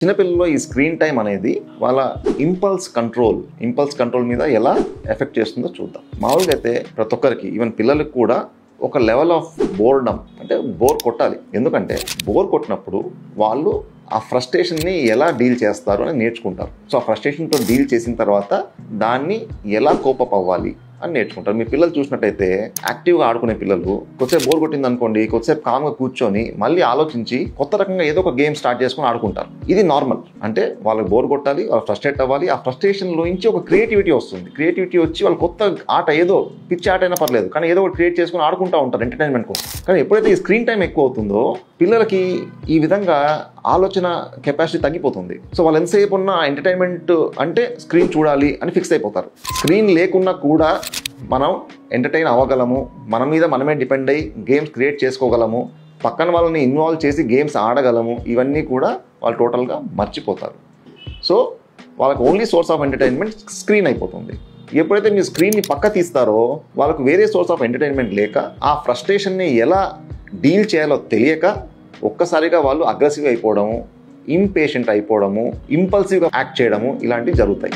చిన్నపిల్లల్లో ఈ screen time అనేది వాళ్ళ ఇంపల్స్ కంట్రోల్ మీద ఎలా ఎఫెక్ట్ చేస్తుందో చూద్దాం. మామూలుగా అయితే ప్రతి ఒక్కరికి ఈవెన్ పిల్లలకు కూడా ఒక లెవెల్ ఆఫ్ బోర్డమ్ అంటే బోర్ కొట్టాలి. ఎందుకంటే బోర్ కొట్టినప్పుడు వాళ్ళు ఆ ఫ్రస్ట్రేషన్ని ఎలా డీల్ చేస్తారు అని నేర్చుకుంటారు. సో ఆ ఫ్రస్ట్రేషన్తో డీల్ చేసిన తర్వాత దాన్ని ఎలా కోపప్ అవ్వాలి అని నేర్చుకుంటారు. మీ పిల్లలు చూసినట్టయితే యాక్టివ్గా ఆడుకునే పిల్లలు కొద్దిసేపు బోర్ కొట్టింది అనుకోండి, కొద్దిసేపు కామ్గా కూర్చొని మళ్ళీ ఆలోచించి కొత్త రకంగా ఏదో ఒక గేమ్ స్టార్ట్ చేసుకొని ఆడుకుంటారు. ఇది నార్మల్. అంటే వాళ్ళకి బోర్ కొట్టాలి, వాళ్ళు ఫ్రస్ట్రేట్ అవ్వాలి. ఆ ఫ్రస్ట్రేషన్లో నుంచి ఒక క్రియేటివిటీ వస్తుంది. క్రియేటివిటీ వచ్చి వాళ్ళు కొత్త ఆట ఏదో పిచ్చి ఆట అయినా పర్లేదు కానీ ఏదో ఒకటి క్రియేట్ చేసుకుని ఆడుకుంటూ ఉంటారు ఎంటర్టైన్మెంట్ కోసం. కానీ ఎప్పుడైతే ఈ స్క్రీన్ టైం ఎక్కువ అవుతుందో పిల్లలకి ఈ విధంగా ఆలోచన కెపాసిటీ తగ్గిపోతుంది. సో వాళ్ళు ఎంతసేపు ఉన్న ఎంటర్టైన్మెంట్ అంటే స్క్రీన్ చూడాలి అని ఫిక్స్ అయిపోతారు. స్క్రీన్ లేకున్నా కూడా మనం ఎంటర్టైన్ అవ్వగలము, మన మీద మనమే డిపెండ్ అయ్యి గేమ్స్ క్రియేట్ చేసుకోగలము, పక్కన వాళ్ళని ఇన్వాల్వ్ చేసి గేమ్స్ ఆడగలము, ఇవన్నీ కూడా వాళ్ళు టోటల్గా మర్చిపోతారు. సో వాళ్ళకి only source of entertainment screen అయిపోతుంది. ఎప్పుడైతే మీరు స్క్రీన్ని పక్క తీస్తారో వాళ్ళకు వేరే సోర్స్ ఆఫ్ ఎంటర్టైన్మెంట్ లేక ఆ ఫ్రస్ట్రేషన్ని ఎలా డీల్ చేయాలో తెలియక ఒక్కసారిగా వాళ్ళు అగ్రెసివ్ అయిపోవడము, ఇంపేషెంట్ అయిపోవడము, ఇంపల్సివ్గా యాక్ట్ చేయడము ఇలాంటివి జరుగుతాయి.